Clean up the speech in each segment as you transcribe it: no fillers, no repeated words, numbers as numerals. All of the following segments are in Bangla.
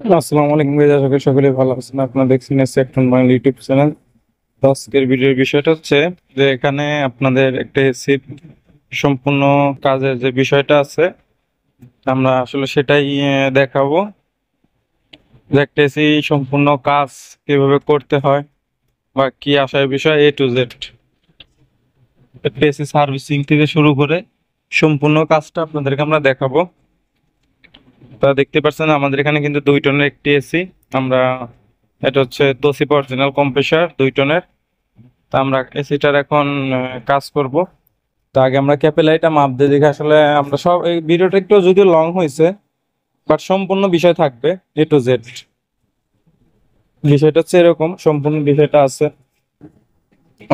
আসসালামু আলাইকুম গাইস, আশা করি সকলে ভালো আছেন। আপনারা দেখছেন সেকটন বাংলা ইউটিউব চ্যানেল। তো আজকের ভিডিওর বিষয়টা হচ্ছে যে এখানে আপনাদের একটা এসির সম্পূর্ণ কাজের যে বিষয়টা আছে আমরা আসলে সেটাই দেখাবো, যে একটা এসি সম্পূর্ণ কাজ কিভাবে করতে হয় বা কি আসার বিষয় A to Z। একটা এসি সার্ভিসিং থেকে শুরু করে সম্পূর্ণ কাজটা আপনাদেরকে আমরা দেখাবো। তা দেখতে পাচ্ছেন আমাদের এখানে কিন্তু 2 টনের একটি এসি। আমরা এটা হচ্ছে তোশিবা অরিজিনাল কম্প্রেসার 2 টনের। তা আমরা এসিটার এখন কাজ করব। তো আগে আমরা ক্যাপিলারিটা মাপ দিয়ে দেখে আসলে আমরা সব এই ভিডিওটা একটু যদিও লং হয়েছে, বাট সম্পূর্ণ বিষয় থাকবে A to Z। বিষয়টা হচ্ছে এরকম, সম্পূর্ণ বিষয়টা আছে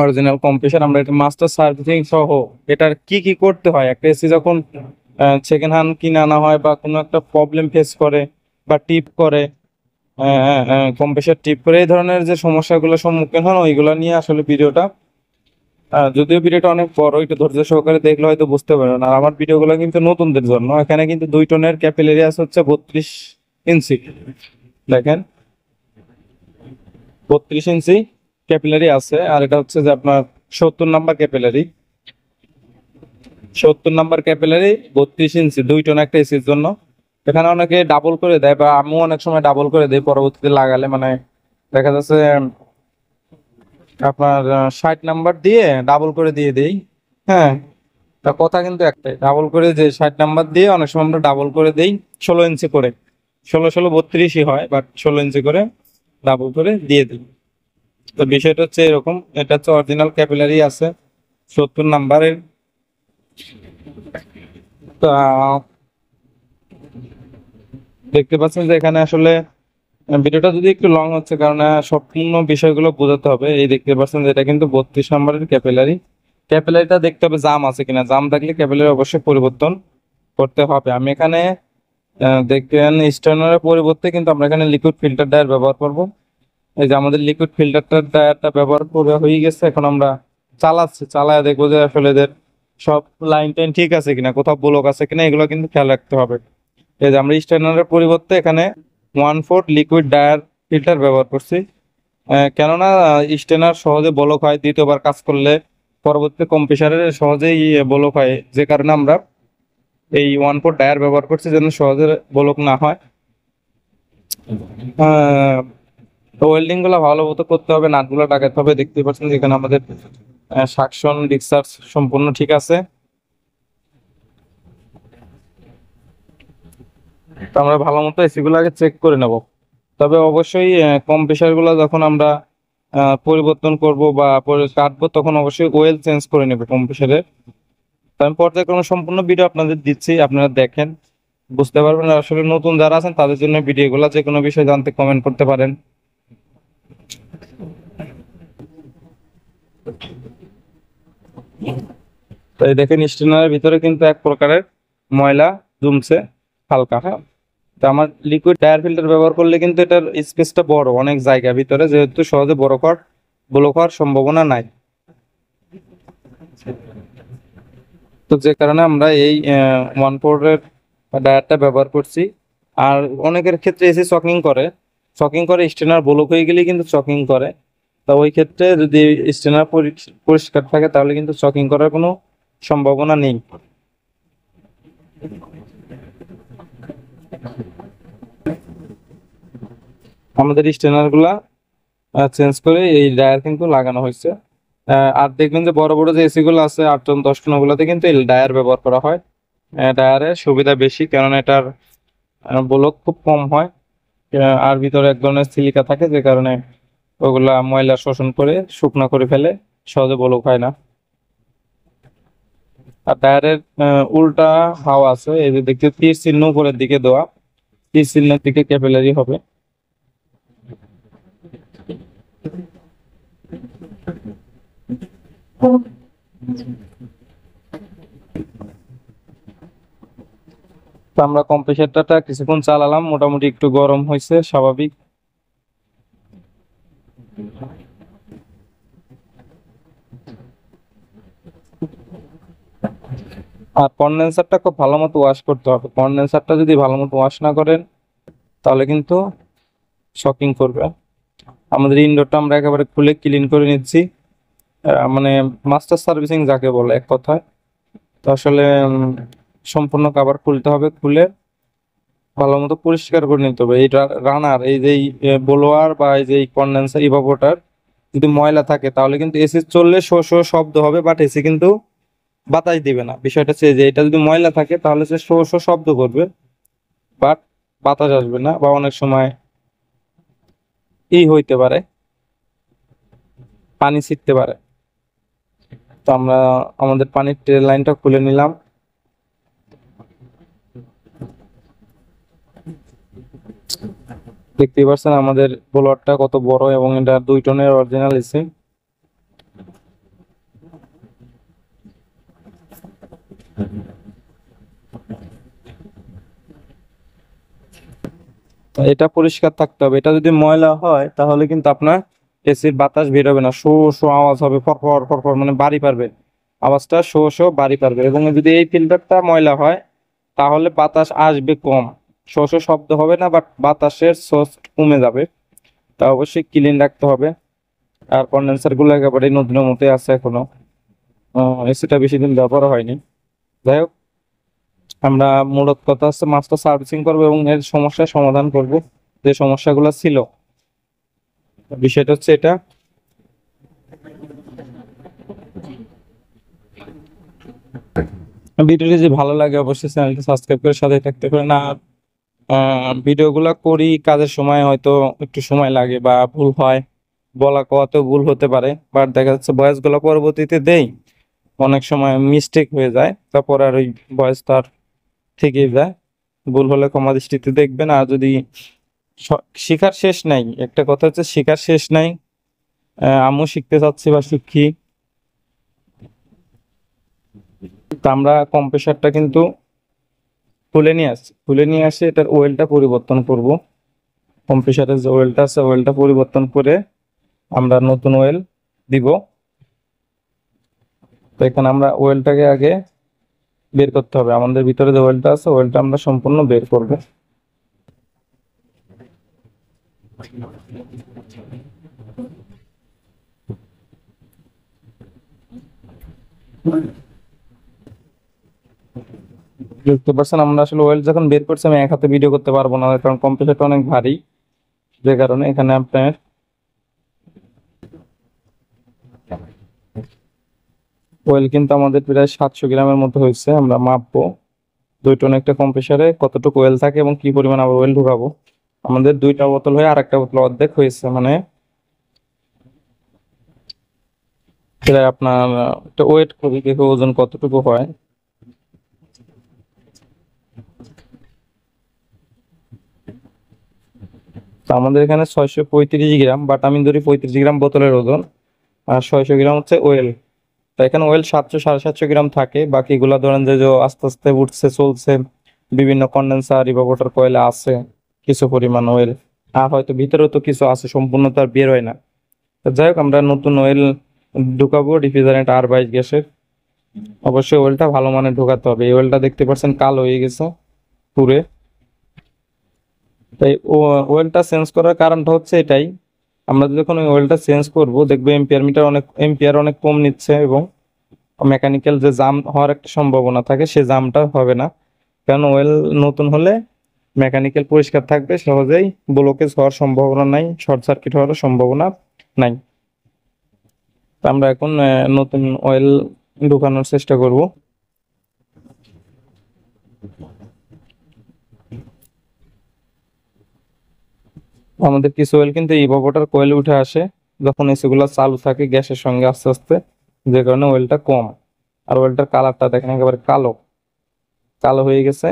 অরিজিনাল কম্প্রেসার। আমরা এটা মাস্টার সার্ভিসিং সহ এটার কি কি করতে হয় একটা এসি যখন সেকেন্ড হ্যান্ড কিনে আনা হয় বা কোনো একটা প্রবলেম ফেস করে বা টিপ করে, কম্প্রেসার টিপ করে, এই ধরনের যে সমস্যাগুলো সম্মুখীন হন ওইগুলো নিয়ে আসলে ভিডিওটা। যদিও ভিডিওটা অনেক বড়, একটু ধৈর্য সহকারে দেখলে হয়তো বুঝতে পারবেন। আর আমার ভিডিওগুলো কিন্তু নতুনদের জন্য। এখানে কিন্তু 2 টনের ক্যাপিলারি আছে হচ্ছে 32 ইঞ্চি। দেখেন 32 ইঞ্চি ক্যাপিলারি আছে। আর এটা হচ্ছে যে আপনার 70 নাম্বার ক্যাপিলারি। 70 নাম্বার ক্যাপিলারি 32 ইঞ্চি 2 টন একটা এসির জন্য। এখানে অনেকে ডাবল করে দেয় বা আমিও অনেক সময় ডাবল করে দিই পরবর্তীতে লাগালে, মানে দেখা যাচ্ছে আপনার 60 নাম্বার দিয়ে ডাবল করে দিয়ে দেই। হ্যাঁ, তা কথা কিন্তু একটাই, ডাবল করে যে 60 নাম্বার দিয়ে অনেক সময় আমরা ডাবল করে দেই 16 ইঞ্চি করে। 16 16 32ই হয়, বাট 16 ইঞ্চি করে ডাবল করে দিয়ে দিই। তো বিষয়টা হচ্ছে এরকম, এটা হচ্ছে অরিজিনাল ক্যাপিলারি আছে 70 নাম্বারের। তো দেখতে পাচ্ছেন যে এখানে আসলে ভিডিওটা যদি একটু লং হচ্ছে, কারণ সম্পূর্ণ বিষয়গুলো বোঝাতে হবে। এই দেখতে পাচ্ছেন যে এটা কিন্তু 32 নাম্বারের ক্যাপিলারি। ক্যাপিলারিটা দেখতে হবে জাম আছে কিনা, জাম থাকলে ক্যাপিলারি অবশ্যই পরিবর্তন করতে হবে। আমি এখানে দেখবেন স্টেনারের পরিবর্তে কিন্তু আমরা এখানে লিকুইড ফিল্টার ডায়ার ব্যবহার করব। এই যে আমাদের লিকুইড ফিল্টারটার ডায়ারটা ব্যবহার করা হয়ে গেছে। এখন আমরা চালায় দেখবো যে আসলে এদের সব লাইন টাইন ঠিক আছে কিনা, কোথাও ব্লক আছে কিনা, এগুলো কিন্তু খেয়াল রাখতে হবে। এই যে আমরা স্টেনারের পরিবর্তে এখানে 1/4 লিকুইড ডায়ার ফিল্টার ব্যবহার করছি। কেননা স্টেনার সহজে ব্লক হয়, দ্বিতীয়বার কাজ করলে পরবর্তী কম্প্রেসারের সহজেই ব্লক হয়, যে কারণে আমরা এই 1/4 ডায়ার ব্যবহার করছি যেন সহজে ব্লক না হয়। তো ওয়েল্ডিং গুলো ভালো মতো করতে হবে, নাটগুলো লাগাতে হবে। দেখতে পাচ্ছেন যেখানে আমাদের সাকশন ডিসচার্জ সম্পূর্ণ ঠিক আছে। তো আমরা ভালো মতো এসি গুলো আগে চেক করে নেব। তবে অবশ্যই কম্প্রেসার গুলো যখন আমরা পরিবর্তন করব বা কাটবো, তখন অবশ্যই ওয়েল চেঞ্জ করে নেবে কম্প্রেসারের। তো আমি পর্যায়ক্রমে সম্পূর্ণ ভিডিও আপনাদের দিচ্ছি, আপনারা দেখেন বুঝতে পারবেন। আর আসলে নতুন যারা আছেন তাদের জন্য ভিডিওগুলো, যে কোনো বিষয় জানতে কমেন্ট করতে পারেন। তো এই দেখেন স্টেনারের ভিতরে কিন্তু এক প্রকারের ময়লা জমছে হালকা। হ্যাঁ, তো আমার লিকুইড টায়ার ফিল্টার ব্যবহার করলে কিন্তু এটার স্পেসটা বড়, অনেক জায়গা ভিতরে, যেহেতু সহজে ব্লক হওয়ার সম্ভাবনা নাই। তো যে কারণে আমরা এই 1/4-এর ডায়ারটা ব্যবহার করছি। আর অনেকের ক্ষেত্রে এসি চকিং করে স্টেনার ব্লক হয়ে গেলে কিন্তু চকিং করে। তো ওই ক্ষেত্রে যদি স্টেনার পরিষ্কার থাকে তাহলে কিন্তু চকিং করার কোনো সম্ভাবনা নেই। আমাদের স্টেনার গুলা চেঞ্জ করে এই ডায়ার কিন্তু লাগানো হয়েছে। আর দেখবেন যে বড় বড় যে এসি গুলো আছে 8 টন 10 টন, ওগুলোতে কিন্তু এই ডায়ার ব্যবহার করা হয়। ডায়ারের সুবিধা বেশি, কারণ এটার ব্লক খুব কম হয়। আর ভিতরে এক ধরনের সিলিকা থাকে, যে কারণে ওগুলা ময়লা শোষণ করে শুকনা করে ফেলে, সহজে ব্লক হয় না। আর টায়ারের উল্টা হাওয়া আছে, এই যে দেখতে তীর চিহ্ন উপরের দিকে দেওয়া, তীর চিহ্নের দিকে ক্যাপিলারি হবে। তো আমরা কম্প্রেসারটা কিছুক্ষণ চালালাম, মোটামুটি একটু গরম হয়েছে স্বাভাবিক। আর কন্ডেন্সারটা খুব ভালো মতো ওয়াশ করতে হবে। কন্ডেন্সারটা যদি ভালো মতো ওয়াশ না করেন তাহলে কিন্তু শকিং করবে। আমাদের ইনডোরটা আমরা একেবারে খুলে ক্লিন করে নিচ্ছি, মানে মাস্টার সার্ভিসিং যাকে বলে এক কথায়। তো আসলে সম্পূর্ণ কভার খুলতে হবে, খুলে ভালো মতো পরিষ্কার করে নিতে হবে। এই রানার, এই যে ব্লোয়ার বা এই যে কন্ডেন্সার ইভাপোরেটর যদি ময়লা থাকে তাহলে কিন্তু এসি চললে শো শো শব্দ হবে, বাট এসি কিন্তু বাতাস দিবে না। বিষয়টা হচ্ছে যে এটা যদি ময়লা থাকে তাহলে সে শো শো শব্দ করবে, বাট বাতাস আসবে না, বা অনেক সময় হইতে পারে, পানি ছিটতে পারে। তো আমরা আমাদের পানির ট্রেন লাইনটা খুলে নিলাম। দেখতেই পাচ্ছেন আমাদের ব্লোয়ারটা কত বড়, এবং এটা 2 টনের অরিজিনাল এসি। এটা পরিষ্কার থাকতে হবে। এটা যদি ময়লা হয় তাহলে কিন্তু আপনার এসির বাতাস বের হবে না, শো শো আওয়াজ হবে, ফরফর ফরফর, মানে বাড়ি পারবে আওয়াজটা, শো শো বাড়ি পারবে। এবং যদি এই ফিল্টারটা ময়লা হয় তাহলে বাতাস আসবে কম, শো শো শব্দ হবে না, বাট বাতাসের সোর্স কমে যাবে। তা অবশ্যই ক্লিন রাখতে হবে। আর কন্ডেন্সার গুলো একেবারে নতুনের মতোই আছে এখনো, এসিটা বেশি দিন ব্যবহার হয়নি। যাই হোক, আমরা মূলত কথা হচ্ছে মাছটা সার্ভিসিং করবো এবং এর সমস্যার সমাধান করব, যে সমস্যাগুলো ছিল। বিষয়টা হচ্ছে এটা। ভিডিওটি যদি ভালো লাগে অবশ্যই চ্যানেলটি সাবস্ক্রাইব করে সাথে থাকতে পারেন। আর ভিডিওগুলো করি কাজের সময় হয়তো একটু সময় লাগে বা ভুল হয়, বলা কথাতেও ভুল হতে পারে, বাট দেখা যাচ্ছে ভয়েস গুলো পরবর্তীতে দেই, অনেক সময় মিস্টেক হয়ে যায়, তারপর আর ওই ভয়েস তার থেকেই যায়। ভুল হলে ক্ষমা দৃষ্টিতে দেখবেন। আর যদি শিখার শেষ নাই, একটা কথা হচ্ছে শিখার শেষ নাই। আমিও শিখতে চাচ্ছি বা শিখি। তো আমরা কম্প্রেসারটা কিন্তু খুলে নিয়ে আসি এটার ওয়েলটা পরিবর্তন করব। কম্প্রেসারের যে ওয়েলটা আছে ওয়েলটা পরিবর্তন করে আমরা নতুন ওয়েল দিব। তো এখানে আমরা ওয়েলটাকে আগে বের করতে হবে, আমাদের ভিতরে যে ওয়েলটা আছে ওয়েলটা আমরা সম্পূর্ণ বের করব। দেখতে পাচ্ছেন আমরা আসলে ওয়েল যখন বের করছি আমি এক হাতে ভিডিও করতে পারবো না, কারণ কম্প্রেসারটা অনেক ভারী, যে কারণে এখানে আপনার ওয়েল কিন্তু আমাদের প্রায় 700 গ্রামের মতো হয়েছে। আমরা মাপবো 2 টন একটা কম্প্রেসারে কতটুকু ওয়েল থাকে এবং কি পরিমাণ আবার ওয়েল ঢুকাবো। আমাদের 2টা বোতল হয়ে আর একটা বোতল অর্ধেক হয়েছে, মানে প্রায় আপনার একটা ওয়েট করি দেখে ওজন কতটুকু হয়। তো আমাদের এখানে 635 গ্রাম, বাট আমি ধরি 35 গ্রাম বোতলের ওজন, আর 600 গ্রাম হচ্ছে ওয়েল। তো এখানে ওয়েল 700 750 গ্রাম থাকে, বাকিগুলা ধরেন যে যে আস্তে আস্তে উঠছে চলছে, বিভিন্ন কন্ডেন্সার ইভাপোরেটর কয়েলে আছে কিছু পরিমাণ ওয়েল, আর হয়তো ভিতরেও তো কিছু আছে, সম্পূর্ণ তো আর বের হয় না। তো যাই হোক, আমরা নতুন ওয়েল ঢুকাবো রিফ্রিজারেন্ট R22 গ্যাসের। অবশ্যই ওয়েলটা ভালো মানের ঢোকাতে হবে। এই ওয়েলটা দেখতে পাচ্ছেন কালো হয়ে গেছে পুরে। তাই ওয়েলটা চেঞ্জ করার কারণটা হচ্ছে এটাই, আমরা যখন ওই ওয়েলটা চেঞ্জ করব দেখবো এম্পিয়ার অনেক কম নিচ্ছে, এবং মেকানিক্যাল যে জাম হওয়ার একটা সম্ভাবনা থাকে সে জামটা হবে না। কারণ ওয়েল নতুন হলে মেকানিক্যাল পরিষ্কার থাকবে, সহজেই ব্লকেজ হওয়ার সম্ভাবনা নাই, শর্ট সার্কিট হওয়ার সম্ভাবনা নাই। তো আমরা এখন নতুন অয়েল ঢোকানোর চেষ্টা করব। আমাদের কিছু অয়েল কিন্তু ইভাপোরেটর কোয়েলে উঠে আসে যখন এসিগুলো চালু থাকে গ্যাসের সঙ্গে আস্তে আস্তে, যে কারণে অয়েলটা কম। আর অয়েলটার কালারটা দেখেন একেবারে কালো কালো হয়ে গেছে।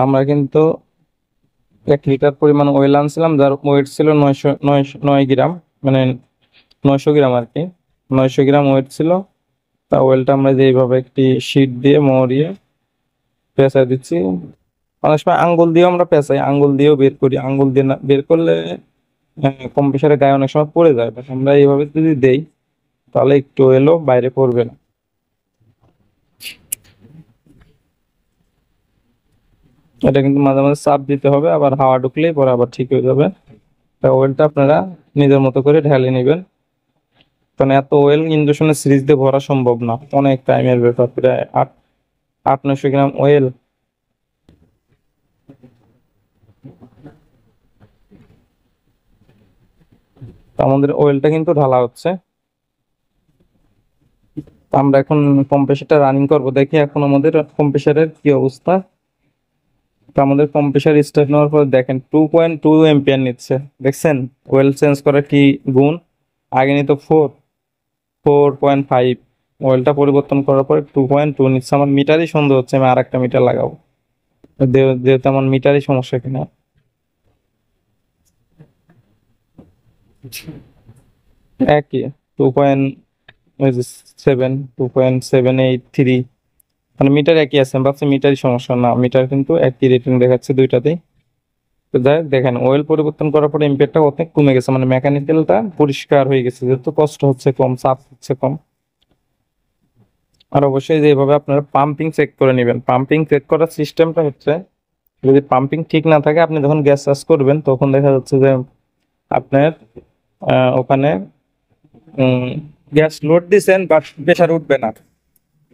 আমরা কিন্তু 1 লিটার পরিমাণ অয়েল আনছিলাম, যার ওয়েট ছিল 909 গ্রাম, মানে 900 গ্রাম আর কি, 900 গ্রাম ওয়েট ছিল। তা অয়েলটা আমরা যে এইভাবে একটি শিট দিয়ে মরিয়ে পেঁচা দিচ্ছি, অনেক সময় আঙ্গুল দিয়েও আমরা পেঁচাই, আঙ্গুল দিয়েও বের করি, আঙ্গুল দিয়ে না বের করলে কম্প্রেসারের গায়ে অনেক সময় পড়ে যায়, বাট আমরা এইভাবে যদি দেই তাহলে একটু এলো বাইরে পড়বে না। এটা কিন্তু মাঝে মাঝে চাপ দিতে হবে, আবার হাওয়া ঢুকলেই পরে আবার ঠিক হয়ে যাবে। ওয়েলটা আপনারা নিজের মতো করে ঢেলে নেবেন, কারণ এত ওয়েল ইন্ডাকশনের সিরিজ দিয়ে ভরা সম্ভব না, অনেক টাইমের ব্যাপার, প্রায় 800-900 গ্রাম ওয়েল। আমাদের ওয়েলটা কিন্তু ঢালা হচ্ছে। তো আমরা এখন কম্প্রেসারটা রানিং করব, দেখি এখন আমাদের কম্প্রেসারের কি অবস্থা। তো আমাদের কম্প্রেসার স্টার্ট নেওয়ার পর দেখেন 2.2 এম্পিয়ার নিচ্ছে, দেখছেন ওয়েল চেঞ্জ করার কি গুণ। আগে নিত 4.5, ওয়েলটা পরিবর্তন করার পরে 2.2 নিচ্ছে। আমার মিটারই সন্দেহ হচ্ছে, আমি আর একটা মিটার লাগাবো যেহেতু আমার মিটারই সমস্যা কিনা। একই 2.7, 2.783, মানে মিটার একই আছে, আমি ভাবছি মিটারই সমস্যা, না মিটার কিন্তু একই রেটিং দেখাচ্ছে দুইটাতেই। তো যাই হোক, দেখেন ওয়েল পরিবর্তন করার পরে এম্পিয়ারটা অনেক কমে গেছে, মানে মেকানিক্যালটা পরিষ্কার হয়ে গেছে, যেহেতু কষ্ট হচ্ছে কম, চাপ হচ্ছে কম। আর অবশ্যই যেভাবে আপনারা পাম্পিং চেক করে নেবেন, পাম্পিং চেক করার সিস্টেমটা হচ্ছে, যদি পাম্পিং ঠিক না থাকে আপনি যখন গ্যাস চার্জ করবেন তখন দেখা যাচ্ছে যে আপনার ওখানে গ্যাস লোড দিচ্ছেন বাট প্রেশার উঠবে না,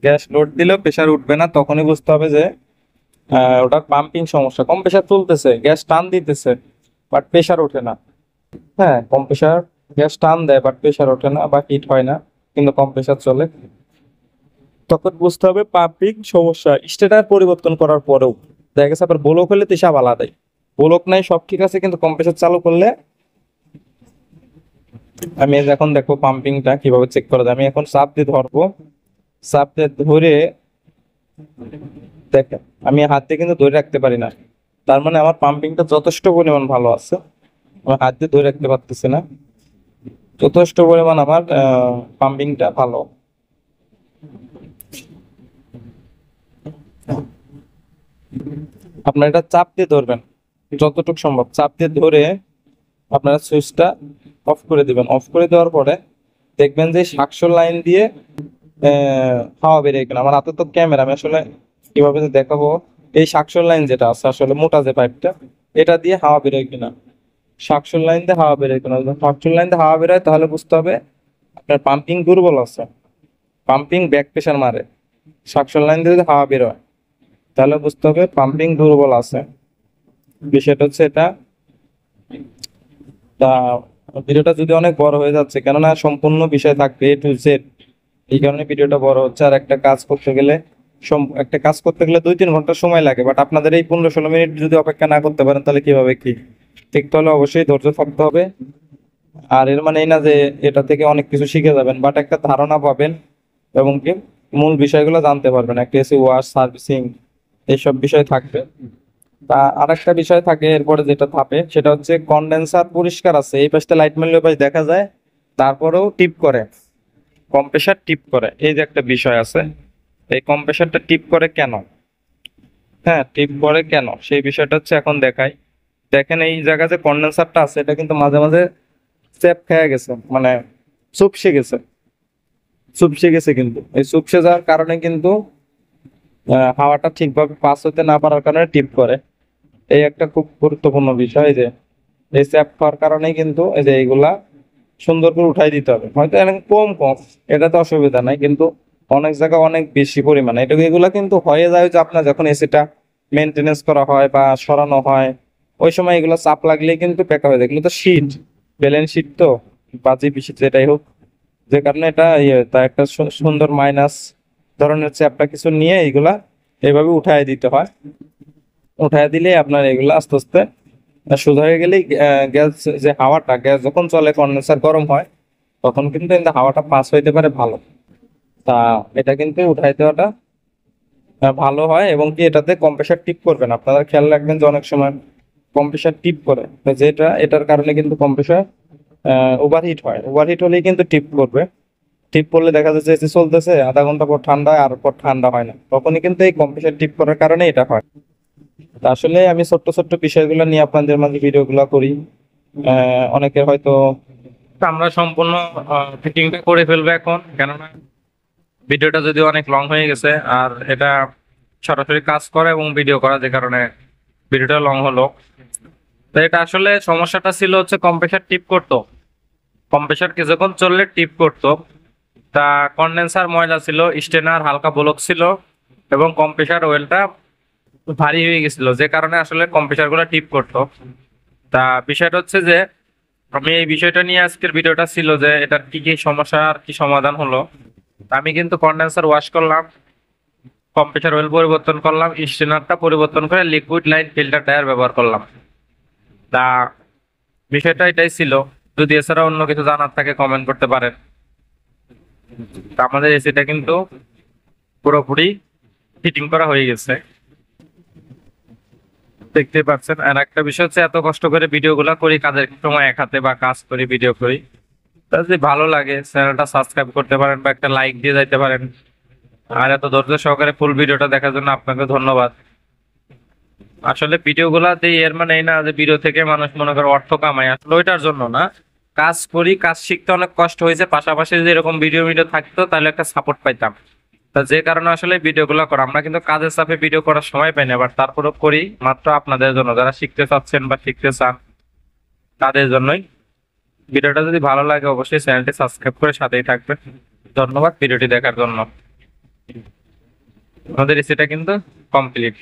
গ্যাস লোড দিলেও প্রেশার উঠবে না, তখনই বুঝতে হবে যে ওটার পাম্পিং সমস্যা। কম্প্রেসার চলতেছে, গ্যাস টান দিতেছে, বাট প্রেশার ওঠে না। হ্যাঁ, কম্প্রেসার গ্যাস টান দেয় বাট প্রেশার ওঠে না বা হিট হয় না, কিন্তু কম্প্রেসার চলে, তখন বুঝতে হবে পাম্পিং সমস্যা। স্টেটার পরিবর্তন করার পরেও দেখা গেছে আবার ব্লক হলে তো হিসাব আলাদাই, ব্লক নাই সব ঠিক আছে, কিন্তু কম্প্রেসার চালু করলে, আমি এখন দেখো পাম্পিংটা কিভাবে চেক করা যায়। আমি এখন চাপ দিয়ে ধরবো, চাপ দিয়ে ধরে দেখেন আমি হাত দিয়ে কিন্তু ধরে রাখতে পারি না, তার মানে আমার পাম্পিংটা যথেষ্ট পরিমাণ ভালো আছে, আমার হাত দিয়ে ধরে রাখতে পারতেছি না, যথেষ্ট পরিমাণ আমার পাম্পিংটা ভালো। আপনার এটা চাপ দিয়ে ধরবেন, যতটুকু সম্ভব চাপ দিয়ে ধরে আপনারা সুইচটা অফ করে দিবেন। অফ করে দেওয়ার পরে দেখবেন যে সাকশন লাইন দিয়ে হাওয়া বেরিয়ে গেল। আমার হাতে তো ক্যামেরা, আমি আসলে কিভাবে যে দেখাবো, এই সাকশন লাইন যেটা আছে আসলে মোটা যে পাইপটা, এটা দিয়ে হাওয়া বেরোয় কিনা, সাকশন লাইন দিয়ে হাওয়া বেরোয় কিনা। যদি সাকশন লাইন দিয়ে হাওয়া বেরোয় তাহলে বুঝতে হবে আপনার পাম্পিং দুর্বল আছে, পাম্পিং ব্যাক প্রেশার মারে। সাকশন লাইন দিয়ে যদি হাওয়া বেরোয় তাহলে বুঝতে হবে পাম্পিং দুর্বল আছে। বিষয়টা হচ্ছে এটা। তা ভিডিওটা যদি অনেক বড় হয়ে যাচ্ছে, কেননা সম্পূর্ণ বিষয় থাকবে A to Z, এই কারণে ভিডিওটা বড় হচ্ছে। আর একটা কাজ করতে গেলে 2-3 ঘন্টা সময় লাগে, বাট আপনাদের এই 15-16 মিনিট যদি অপেক্ষা না করতে পারেন তাহলে কিভাবে কি দেখতে হলে অবশ্যই ধৈর্য থাকতে হবে। আর এর মানে এই না যে এটা থেকে অনেক কিছু শিখে যাবেন, বাট একটা ধারণা পাবেন এবং কি মূল বিষয়গুলো জানতে পারবেন, একটা এসি ওয়াশ সার্ভিসিং এইসব বিষয় থাকবে। তা আরেকটা বিষয় থাকে এরপরে যেটা থাকে, সেটা হচ্ছে কন্ডেন্সার পরিষ্কার আছে, এই পাশটা লাইট মারলে ওই পাশ দেখা যায়, তারপরেও টিপ করে, কম্প্রেসার টিপ করে, এই যে একটা বিষয় আছে। এই কম্প্রেসারটা টিপ করে কেন, হ্যাঁ টিপ করে কেন সেই বিষয়টা হচ্ছে এখন দেখাই। দেখেন এই জায়গা যে কন্ডেন্সারটা আছে এটা কিন্তু মাঝে মাঝে চেপ খেয়ে গেছে, মানে চুপসে গেছে, চুপসে গেছে, কিন্তু এই চুপসে যাওয়ার কারণে কিন্তু হাওয়াটা ঠিকভাবে পাস হতে না পারার কারণে টিপ করে। এই একটা খুব গুরুত্বপূর্ণ বিষয় যে এই চ্যাপ খাওয়ার কারণেই কিন্তু এই যে এইগুলা সুন্দর করে উঠাই দিতে হবে। হয়তো এরকম কম কম, এটা তো অসুবিধা নাই, কিন্তু অনেক জায়গায় অনেক বেশি পরিমাণে এটা, এগুলা কিন্তু হয়ে যায় যে আপনার যখন এসিটা মেনটেনেন্স করা হয় বা সরানো হয়, ওই সময় এগুলো চাপ লাগলেই কিন্তু পেকা হয়ে যায়। এগুলো তো শীট, প্লেন শীট তো, বাজি পিসি যেটাই হোক, যে কারণে এটা তা একটা সুন্দর মাইনাস ধরনের চ্যাপটা কিছু নিয়ে এইগুলা এইভাবে উঠাই দিতে হয়। উঠাই দিলে আপনার এগুলো আস্তে আস্তে সোজা হয়ে গেলেই গ্যাস, যে হাওয়াটা গ্যাস যখন চলে কন্ডেন্সার গরম হয় তখন কিন্তু এই হাওয়াটা পাস হইতে পারে ভালো। তা এটা কিন্তু উঠাই দেওয়াটা ভালো হয়, এবং কি এটাতে কম্প্রেসার টিপ করবেন, আপনারা খেয়াল রাখবেন যে অনেক সময় কম্প্রেসার টিপ করে, তো যেটা এটার কারণে কিন্তু কম্প্রেসার ওভারহিট হয়, ওভারহিট হলেই কিন্তু টিপ করবে। টিপ করলে দেখা যাচ্ছে এসি চলতেছে, আধা ঘন্টা পর ঠান্ডা হয় আর পর ঠান্ডা হয় না, তখনই কিন্তু এই কম্প্রেসার টিপ করার কারণে এটা হয়। তা আসলে আমি ছোট্ট ছোট্ট বিষয়গুলো নিয়ে আপনাদের মাঝে ভিডিওগুলো করি। অনেকের হয়তো আমরা সম্পূর্ণ ফিটিংটা করে ফেলবো এখন, কেননা ভিডিওটা যদি অনেক লং হয়ে গেছে আর এটা সরাসরি কাজ করা এবং ভিডিও করা, যে কারণে ভিডিওটা লং হলো। তো এটা আসলে সমস্যাটা ছিল হচ্ছে কম্প্রেসার টিপ করতো, কম্প্রেসার কিছুক্ষণ চললে টিপ করতো। তা কন্ডেন্সার ময়লা ছিল, স্টেনার হালকা ব্লক ছিল এবং কম্প্রেসার ওয়েলটা ভারী হয়ে গেছিল, যে কারণে আসলে কম্প্রেসার গুলো টিপ করতো। তা বিষয়টা হচ্ছে যে আমি এই বিষয়টা নিয়ে আজকের ভিডিওটা ছিল যে এটার কি কি সমস্যা আর কি সমাধান হলো। তা আমি কিন্তু কন্ডেন্সার ওয়াশ করলাম, কম্প্রেসার অয়েল পরিবর্তন করলাম, স্টেনারটা পরিবর্তন করে লিকুইড লাইন ফিল্টার টায়ার ব্যবহার করলাম। তা বিষয়টা এটাই ছিল। যদি এছাড়া অন্য কিছু জানার থাকে কমেন্ট করতে পারেন। তা আমাদের এসিটা কিন্তু পুরোপুরি ফিটিং করা হয়ে গেছে, দেখতে পাচ্ছেন। আর একটা বিষয় হচ্ছে এত কষ্ট করে ভিডিওগুলো করি, কাজের সময় এক হাতে বা কাজ করি ভিডিও করি। তা যদি ভালো লাগে চ্যানেলটা সাবস্ক্রাইব করতে পারেন বা একটা লাইক দিয়ে যাইতে পারেন। আর এত ধৈর্য সহকারে ফুল ভিডিওটা দেখার জন্য আপনাকে ধন্যবাদ। আসলে ভিডিওগুলা দিই এর মানে এই না যে ভিডিও থেকে মানুষ মনে করে অর্থ কামায়, আসলে ওইটার জন্য না। কাজ করি, কাজ শিখতে অনেক কষ্ট হয়েছে, পাশাপাশি যদি এরকম ভিডিও ভিডিও থাকতো তাহলে একটা সাপোর্ট পাইতাম। তা যে কারণে আসলে ভিডিওগুলো করা, আমরা কিন্তু কাজের চাপে ভিডিও করার সময় পাই না, বাট তারপরেও করি মাত্র আপনাদের জন্য, যারা শিখতে চাচ্ছেন বা শিখতে চান তাদের জন্যই। ভিডিওটা যদি ভালো লাগে অবশ্যই চ্যানেলটি সাবস্ক্রাইব করে সাথেই থাকবেন। ধন্যবাদ ভিডিওটি দেখার জন্য। আমাদের এসিটা কিন্তু কমপ্লিট।